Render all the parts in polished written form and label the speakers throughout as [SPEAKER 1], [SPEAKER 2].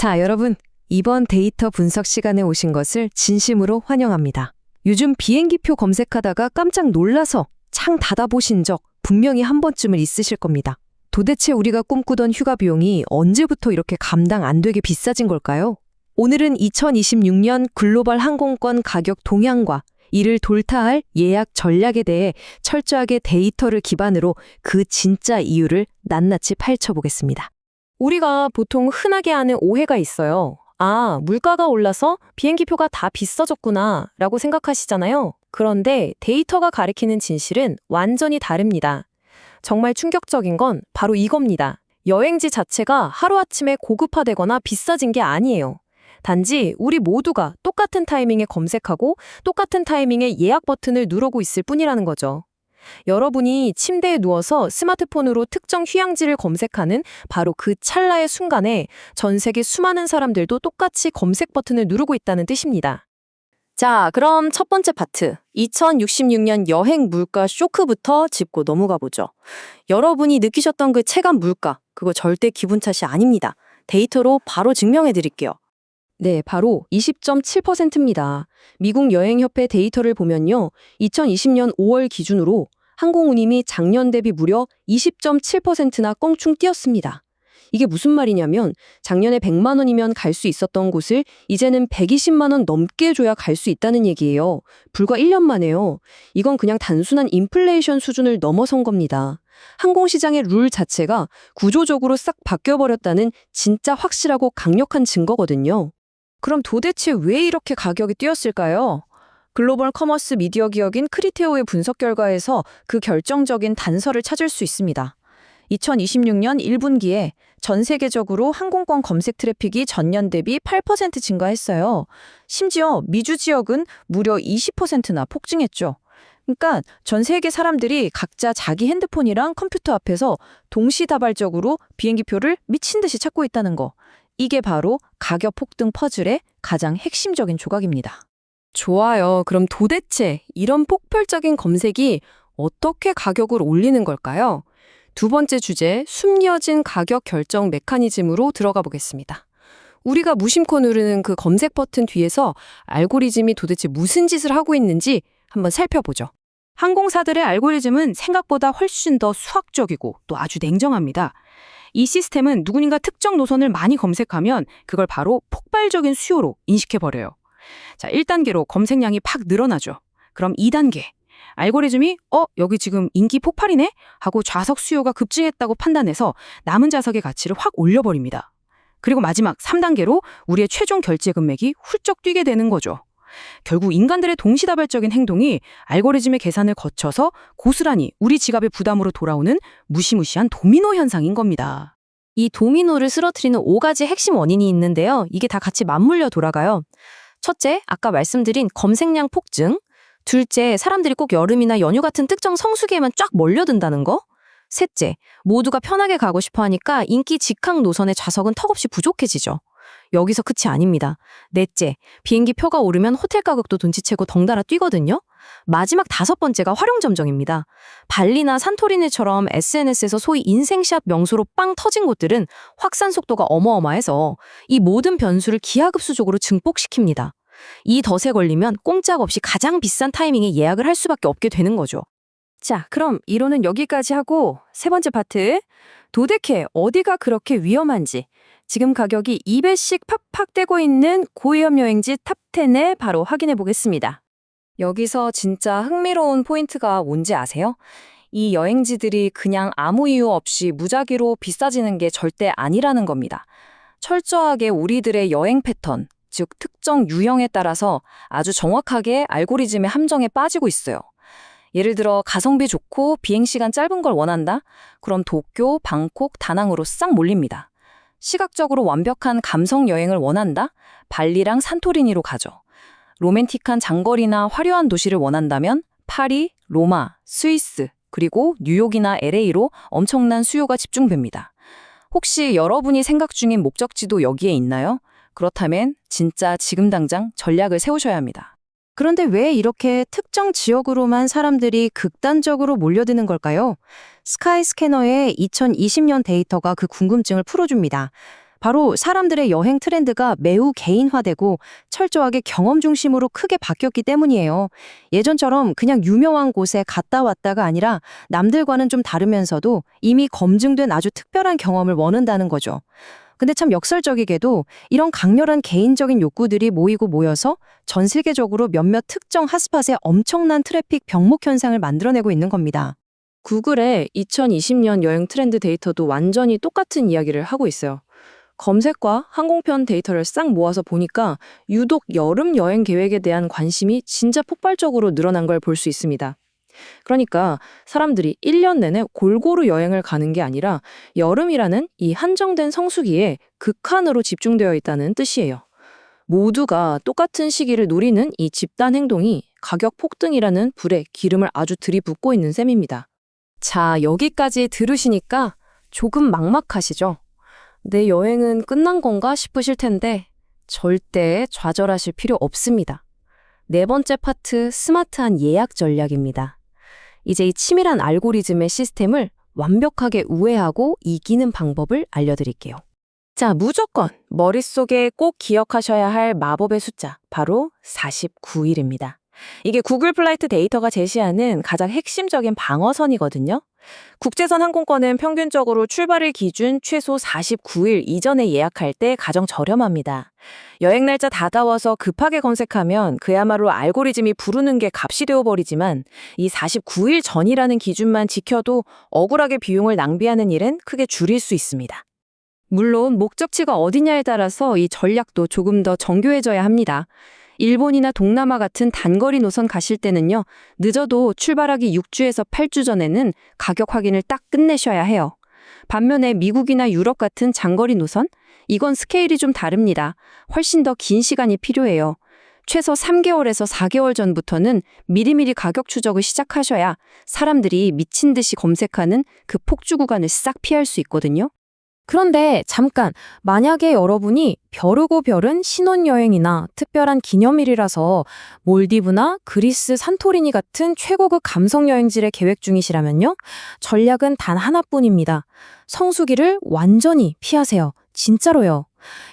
[SPEAKER 1] 자, 여러분, 이번 데이터 분석 시간에 오신 것을 진심으로 환영합니다. 요즘 비행기표 검색하다가 깜짝 놀라서 창 닫아보신 적 분명히 한 번쯤은 있으실 겁니다. 도대체 우리가 꿈꾸던 휴가 비용이 언제부터 이렇게 감당 안 되게 비싸진 걸까요? 오늘은 2026년 글로벌 항공권 가격 동향과 이를 돌파할 예약 전략에 대해 철저하게 데이터를 기반으로 그 진짜 이유를 낱낱이 파헤쳐보겠습니다.
[SPEAKER 2] 우리가 보통 흔하게 하는 오해가 있어요. 아, 물가가 올라서 비행기표가 다 비싸졌구나 라고 생각하시잖아요. 그런데 데이터가 가리키는 진실은 완전히 다릅니다. 정말 충격적인 건 바로 이겁니다. 여행지 자체가 하루아침에 고급화되거나 비싸진 게 아니에요. 단지 우리 모두가 똑같은 타이밍에 검색하고 똑같은 타이밍에 예약 버튼을 누르고 있을 뿐이라는 거죠. 여러분이 침대에 누워서 스마트폰으로 특정 휴양지를 검색하는 바로 그 찰나의 순간에 전 세계 수많은 사람들도 똑같이 검색 버튼을 누르고 있다는 뜻입니다. 자, 그럼 첫 번째 파트, 2066년 여행 물가 쇼크부터 짚고 넘어가 보죠. 여러분이 느끼셨던 그 체감 물가, 그거 절대 기분 탓이 아닙니다. 데이터로 바로 증명해 드릴게요. 네, 바로 20.7%입니다. 미국 여행협회 데이터를 보면요. 2020년 5월 기준으로 항공운임이 작년 대비 무려 20.7%나 껑충 뛰었습니다. 이게 무슨 말이냐면 작년에 100만 원이면 갈 수 있었던 곳을 이제는 120만 원 넘게 줘야 갈 수 있다는 얘기예요. 불과 1년 만에요. 이건 그냥 단순한 인플레이션 수준을 넘어선 겁니다. 항공시장의 룰 자체가 구조적으로 싹 바뀌어버렸다는 진짜 확실하고 강력한 증거거든요. 그럼 도대체 왜 이렇게 가격이 뛰었을까요? 글로벌 커머스 미디어 기업인 크리테오의 분석 결과에서 그 결정적인 단서를 찾을 수 있습니다. 2026년 1분기에 전 세계적으로 항공권 검색 트래픽이 전년 대비 8% 증가했어요. 심지어 미주 지역은 무려 20%나 폭증했죠. 그러니까 전 세계 사람들이 각자 자기 핸드폰이랑 컴퓨터 앞에서 동시다발적으로 비행기표를 미친 듯이 찾고 있다는 거. 이게 바로 가격 폭등 퍼즐의 가장 핵심적인 조각입니다. 좋아요. 그럼 도대체 이런 폭발적인 검색이 어떻게 가격을 올리는 걸까요? 두 번째 주제, 숨겨진 가격 결정 메커니즘으로 들어가 보겠습니다. 우리가 무심코 누르는 그 검색 버튼 뒤에서 알고리즘이 도대체 무슨 짓을 하고 있는지 한번 살펴보죠. 항공사들의 알고리즘은 생각보다 훨씬 더 수학적이고 또 아주 냉정합니다. 이 시스템은 누군가 특정 노선을 많이 검색하면 그걸 바로 폭발적인 수요로 인식해버려요. 자, 1단계로 검색량이 팍 늘어나죠. 그럼 2단계. 알고리즘이 여기 지금 인기 폭발이네? 하고 좌석 수요가 급증했다고 판단해서 남은 좌석의 가치를 확 올려버립니다. 그리고 마지막 3단계로 우리의 최종 결제 금액이 훌쩍 뛰게 되는 거죠. 결국 인간들의 동시다발적인 행동이 알고리즘의 계산을 거쳐서 고스란히 우리 지갑의 부담으로 돌아오는 무시무시한 도미노 현상인 겁니다. 이 도미노를 쓰러뜨리는 5가지 핵심 원인이 있는데요. 이게 다 같이 맞물려 돌아가요. 첫째, 아까 말씀드린 검색량 폭증. 둘째, 사람들이 꼭 여름이나 연휴 같은 특정 성수기에만 쫙 몰려든다는 거. 셋째, 모두가 편하게 가고 싶어 하니까 인기 직항 노선의 좌석은 턱없이 부족해지죠. 여기서 끝이 아닙니다. 넷째, 비행기 표가 오르면 호텔 가격도 눈치채고 덩달아 뛰거든요. 마지막 5번째가 활용점정입니다. 발리나 산토리니처럼 SNS에서 소위 인생샷 명소로 빵 터진 곳들은 확산 속도가 어마어마해서 이 모든 변수를 기하급수적으로 증폭시킵니다. 이 덫에 걸리면 꼼짝없이 가장 비싼 타이밍에 예약을 할 수밖에 없게 되는 거죠. 자, 그럼 이론은 여기까지 하고 세 번째 파트, 도대체 어디가 그렇게 위험한지 지금 가격이 2배씩 팍팍 떼고 있는 고위험 여행지 탑10에 바로 확인해 보겠습니다. 여기서 진짜 흥미로운 포인트가 뭔지 아세요? 이 여행지들이 그냥 아무 이유 없이 무작위로 비싸지는 게 절대 아니라는 겁니다. 철저하게 우리들의 여행 패턴, 즉 특정 유형에 따라서 아주 정확하게 알고리즘의 함정에 빠지고 있어요. 예를 들어 가성비 좋고 비행시간 짧은 걸 원한다? 그럼 도쿄, 방콕, 다낭으로 싹 몰립니다. 시각적으로 완벽한 감성 여행을 원한다? 발리랑 산토리니로 가죠. 로맨틱한 장거리나 화려한 도시를 원한다면 파리, 로마, 스위스, 그리고 뉴욕이나 LA로 엄청난 수요가 집중됩니다. 혹시 여러분이 생각 중인 목적지도 여기에 있나요? 그렇다면 진짜 지금 당장 전략을 세우셔야 합니다. 그런데 왜 이렇게 특정 지역으로만 사람들이 극단적으로 몰려드는 걸까요? 스카이스캐너의 2020년 데이터가 그 궁금증을 풀어줍니다.
[SPEAKER 1] 바로 사람들의 여행 트렌드가 매우 개인화되고 철저하게 경험 중심으로 크게 바뀌었기 때문이에요. 예전처럼 그냥 유명한 곳에 갔다 왔다가 아니라 남들과는 좀 다르면서도 이미 검증된 아주 특별한 경험을 원한다는 거죠. 근데 참 역설적이게도 이런 강렬한 개인적인 욕구들이 모이고 모여서 전 세계적으로 몇몇 특정 핫스팟에 엄청난 트래픽 병목 현상을 만들어내고 있는 겁니다.
[SPEAKER 2] 구글의 2020년 여행 트렌드 데이터도 완전히 똑같은 이야기를 하고 있어요. 검색과 항공편 데이터를 싹 모아서 보니까 유독 여름 여행 계획에 대한 관심이 진짜 폭발적으로 늘어난 걸 볼 수 있습니다. 그러니까 사람들이 1년 내내 골고루 여행을 가는 게 아니라 여름이라는 이 한정된 성수기에 극한으로 집중되어 있다는 뜻이에요. 모두가 똑같은 시기를 노리는 이 집단 행동이 가격 폭등이라는 불에 기름을 아주 들이붓고 있는 셈입니다. 자, 여기까지 들으시니까 조금 막막하시죠? 내 여행은 끝난 건가 싶으실 텐데 절대 좌절하실 필요 없습니다. 네 번째 파트, 스마트한 예약 전략입니다. 이제 이 치밀한 알고리즘의 시스템을 완벽하게 우회하고 이기는 방법을 알려드릴게요. 자, 무조건 머릿속에 꼭 기억하셔야 할 마법의 숫자, 바로 49일입니다. 이게 구글 플라이트 데이터가 제시하는 가장 핵심적인 방어선이거든요. 국제선 항공권은 평균적으로 출발일 기준 최소 49일 이전에 예약할 때 가장 저렴합니다. 여행 날짜 다가와서 급하게 검색하면 그야말로 알고리즘이 부르는 게 값이 되어버리지만 이 49일 전이라는 기준만 지켜도 억울하게 비용을 낭비하는 일은 크게 줄일 수 있습니다. 물론 목적지가 어디냐에 따라서 이 전략도 조금 더 정교해져야 합니다. 일본이나 동남아 같은 단거리 노선 가실 때는요, 늦어도 출발하기 6주에서 8주 전에는 가격 확인을 딱 끝내셔야 해요. 반면에 미국이나 유럽 같은 장거리 노선? 이건 스케일이 좀 다릅니다. 훨씬 더 긴 시간이 필요해요. 최소 3개월에서 4개월 전부터는 미리미리 가격 추적을 시작하셔야 사람들이 미친 듯이 검색하는 그 폭주 구간을 싹 피할 수 있거든요. 그런데 잠깐, 만약에 여러분이 벼르고 별은 신혼여행이나 특별한 기념일이라서 몰디브나 그리스 산토리니 같은 최고급 감성여행지를 계획 중이시라면요, 전략은 단 하나뿐입니다. 성수기를 완전히 피하세요. 진짜로요.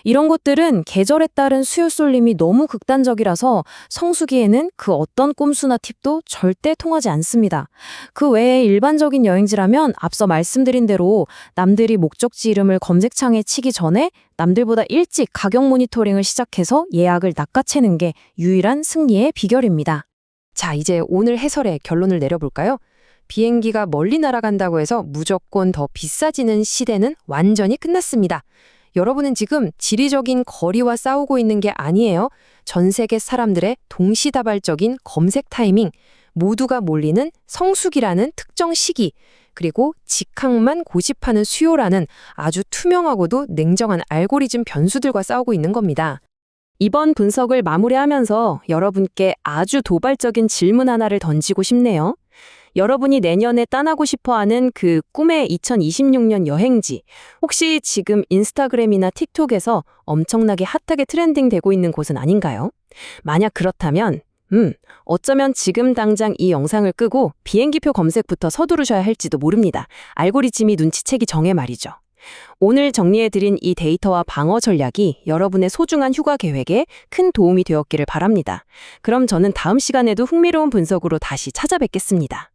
[SPEAKER 2] 이런 곳들은 계절에 따른 수요 쏠림이 너무 극단적이라서 성수기에는 그 어떤 꼼수나 팁도 절대 통하지 않습니다. 그 외에 일반적인 여행지라면 앞서 말씀드린 대로 남들이 목적지 이름을 검색창에 치기 전에 남들보다 일찍 가격 모니터링을 시작해서 예약을 낚아채는 게 유일한 승리의 비결입니다. 자, 이제 오늘 해설의 결론을 내려볼까요? 비행기가 멀리 날아간다고 해서 무조건 더 비싸지는 시대는 완전히 끝났습니다. 여러분은 지금 지리적인 거리와 싸우고 있는 게 아니에요. 전 세계 사람들의 동시다발적인 검색 타이밍, 모두가 몰리는 성수기라는 특정 시기, 그리고 직항만 고집하는 수요라는 아주 투명하고도 냉정한 알고리즘 변수들과 싸우고 있는 겁니다. 이번 분석을 마무리하면서 여러분께 아주 도발적인 질문 하나를 던지고 싶네요. 여러분이 내년에 떠나고 싶어하는 그 꿈의 2026년 여행지, 혹시 지금 인스타그램이나 틱톡에서 엄청나게 핫하게 트렌딩되고 있는 곳은 아닌가요? 만약 그렇다면, 어쩌면 지금 당장 이 영상을 끄고 비행기표 검색부터 서두르셔야 할지도 모릅니다. 알고리즘이 눈치채기 전에 말이죠. 오늘 정리해드린 이 데이터와 방어 전략이 여러분의 소중한 휴가 계획에 큰 도움이 되었기를 바랍니다. 그럼 저는 다음 시간에도 흥미로운 분석으로 다시 찾아뵙겠습니다.